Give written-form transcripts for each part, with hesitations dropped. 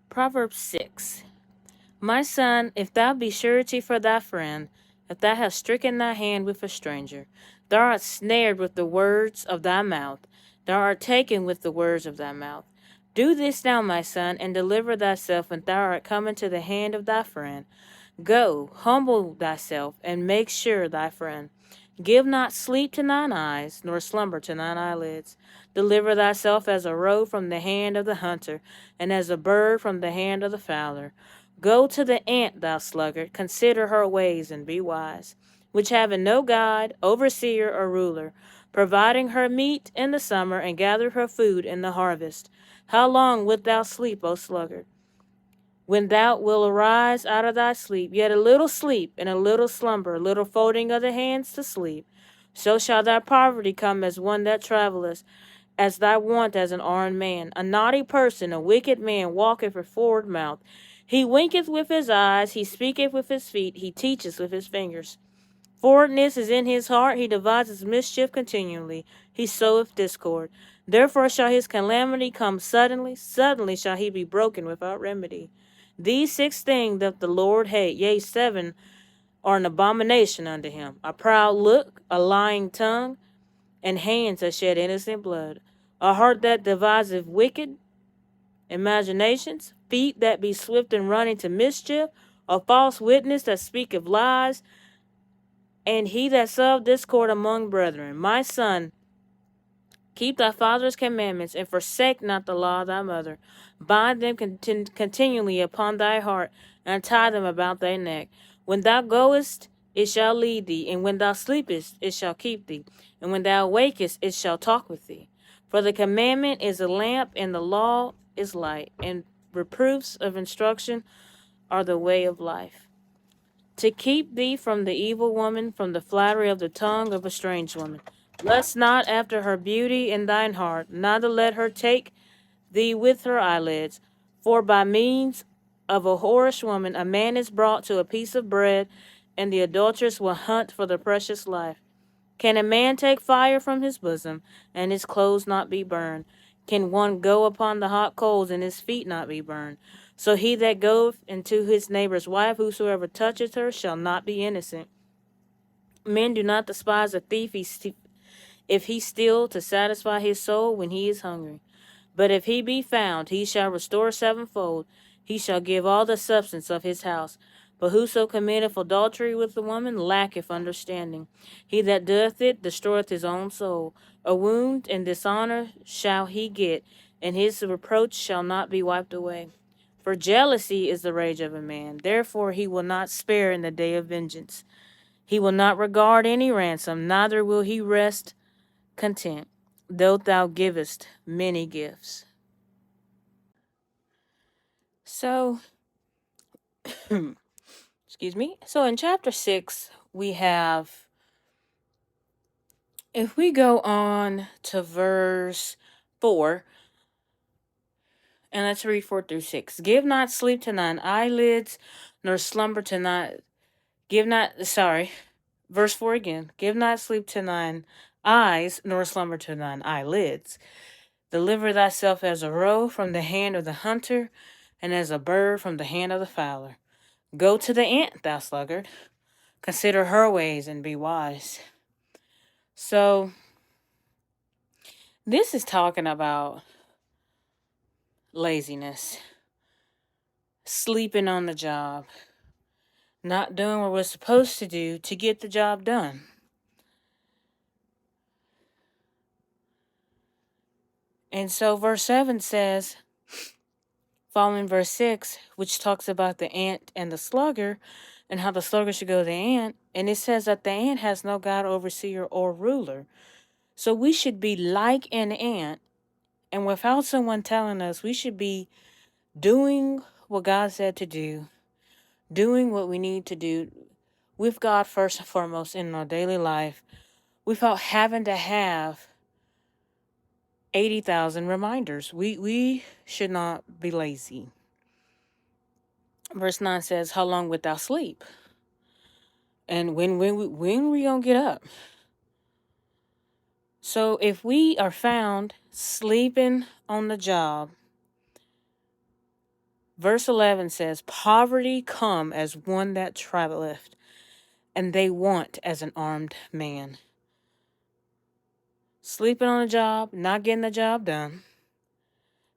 Proverbs 6. My son, if thou be surety for thy friend, if thou hast stricken thy hand with a stranger, thou art snared with the words of thy mouth, thou art taken with the words of thy mouth. Do this now, my son, and deliver thyself when thou art come into the hand of thy friend. Go, humble thyself, and make sure thy friend. Give not sleep to thine eyes, nor slumber to thine eyelids. Deliver thyself as a roe from the hand of the hunter, and as a bird from the hand of the fowler. Go to the ant, thou sluggard, consider her ways, and be wise, which having no guide, overseer, or ruler, providing her meat in the summer, and gather her food in the harvest. How long wilt thou sleep, O sluggard? When thou wilt arise out of thy sleep, and a little slumber, a little folding of the hands to sleep, so shall thy poverty come as one that travelleth, as thy want as an armed man. A naughty person, a wicked man, walketh with forward mouth. He winketh with his eyes, he speaketh with his feet, he teacheth with his fingers. Forwardness is in his heart, he deviseth mischief continually, he soweth discord. Therefore shall his calamity come suddenly, suddenly shall he be broken without remedy. These 6 things doth the Lord hate, yea, 7 are an abomination unto him: a proud look, a lying tongue, and hands that shed innocent blood, a heart that deviseth wicked imaginations, feet that be swift in running to mischief, a false witness that speaketh lies, and he that soweth discord among brethren. My son, keep thy father's commandments, and forsake not the law of thy mother. Bind them continually upon thy heart, and tie them about thy neck. When thou goest, it shall lead thee, and when thou sleepest, it shall keep thee, and when thou awakest, it shall talk with thee. For the commandment is a lamp, and the law is light, and reproofs of instruction are the way of life. To keep thee from the evil woman, from the flattery of the tongue of a strange woman. Lust not after her beauty in thine heart, neither let her take thee with her eyelids. For by means of a whorish woman a man is brought to a piece of bread, and the adulteress will hunt for the precious life. Can a man take fire from his bosom, and his clothes not be burned? Can one go upon the hot coals, and his feet not be burned? So he that goeth into his neighbor's wife, whosoever toucheth her, shall not be innocent. Men do not despise a thief if he steal to satisfy his soul when he is hungry. But if he be found, he shall restore sevenfold. He shall give all the substance of his house. But whoso committeth adultery with a woman lacketh understanding. He that doeth it destroyeth his own soul. A wound and dishonor shall he get, and his reproach shall not be wiped away. For jealousy is the rage of a man. Therefore he will not spare in the day of vengeance. He will not regard any ransom, neither will he rest content, though thou givest many gifts. So, excuse me. So in chapter 6, we have, if we go on to verse 4, and let's read 4 through 6. Give not sleep to thine eyelids, nor slumber to night. Verse 4 again. Give not sleep to thine eyes, nor slumber to thine eyelids. Deliver thyself as a roe from the hand of the hunter, and as a bird from the hand of the fowler. Go to the ant, thou sluggard. Consider her ways and be wise. So, this is talking about laziness, sleeping on the job, not doing what we're supposed to do to get the job done. And so verse 7 says, following verse 6, which talks about the ant and the sluggard, and how the sluggard should go to the ant, and it says that the ant has no God, overseer, or ruler. So we should be like an ant, and without someone telling us, we should be doing what God said to do, doing what we need to do with God first and foremost in our daily life, without having to have 80,000 reminders. We should not be lazy. Verse 9 says, how long wilt thou sleep? And when we gonna get up? So if we are found sleeping on the job, Verse 11 says, poverty come as one that travelleth, and they want as an armed man. Sleeping on a job, not getting the job done,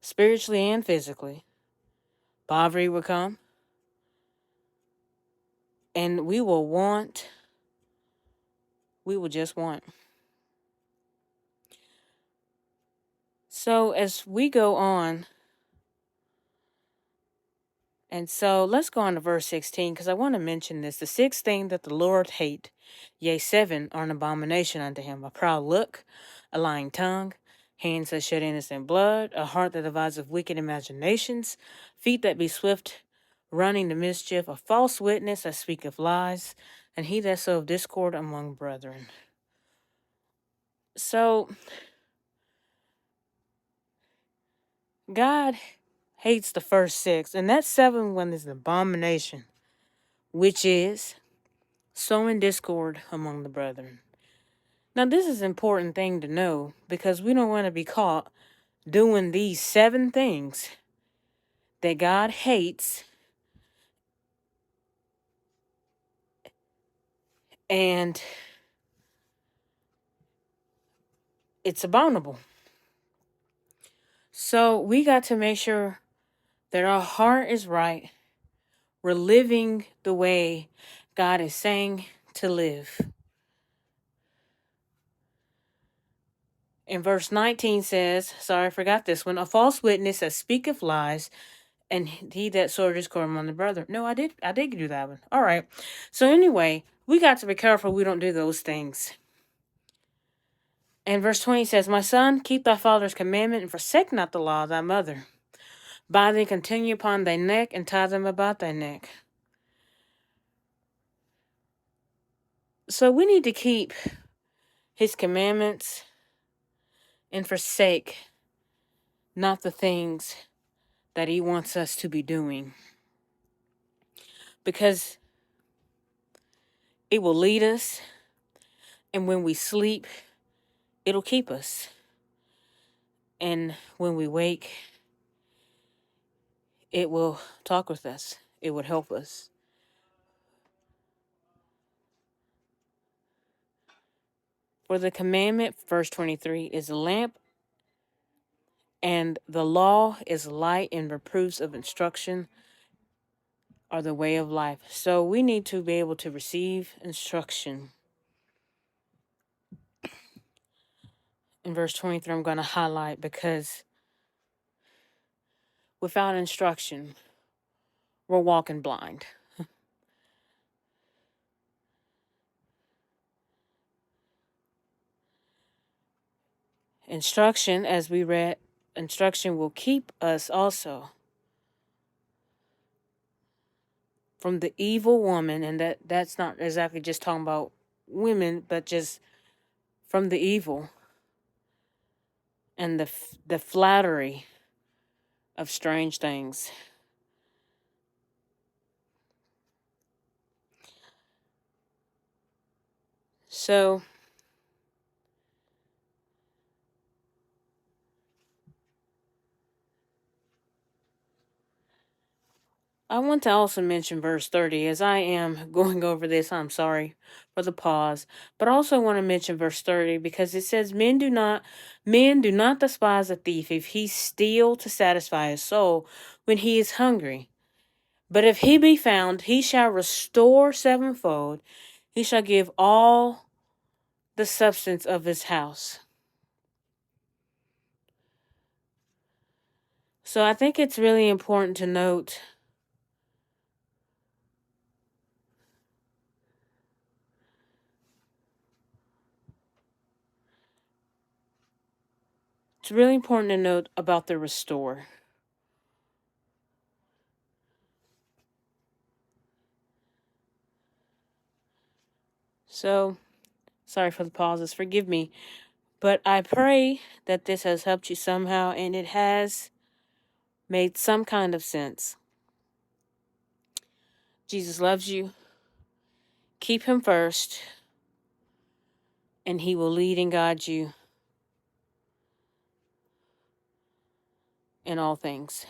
spiritually and physically. Poverty will come, and we will just want. So as we go on, and so let's go on to verse 16, because I want to mention this. The sixth thing that the Lord hate, yea, 7 are an abomination unto him: a proud look, a lying tongue, hands that shed innocent blood, a heart that deviseth wicked imaginations, feet that be swift running to mischief, a false witness that speaketh lies, and he that soweth discord among brethren. So, God hates the first 6, and that 7th one is an abomination, which is sowing discord among the brethren. Now, this is an important thing to know, because we don't want to be caught doing these 7 things that God hates, and it's abominable. So we got to make sure that our heart is right. We're living the way God is saying to live. And verse 19 says, sorry, I forgot this one, a false witness that speaketh lies, and he that soweth discord among the brethren. No, I did do that one. All right. So anyway, we got to be careful we don't do those things. And verse 20 says, my son, keep thy father's commandment, and forsake not the law of thy mother. Bind them continue upon thy neck, and tie them about thy neck. So we need to keep his commandments and forsake not the things that he wants us to be doing, because it will lead us, and when we sleep, it'll keep us, and when we wake, it will talk with us. It would help us. For the commandment, verse 23, is a lamp, and the law is light, and reproofs of instruction are the way of life. So we need to be able to receive instruction. In verse 23, I'm going to highlight, because without instruction, we're walking blind. Instruction, as we read, instruction will keep us also from the evil woman, and that's not exactly just talking about women, but just from the evil and the flattery of strange things. So I want to also mention verse 30. As I am going over this, I'm sorry for the pause, but I also want to mention verse 30, because it says, men do not despise a thief if he steal to satisfy his soul when he is hungry. But if he be found, he shall restore sevenfold. He shall give all the substance of his house. So I think it's really important to note about the restore. So, sorry for the pauses, forgive me. But I pray that this has helped you somehow, and it has made some kind of sense. Jesus loves you. Keep him first, and he will lead and guide you in all things.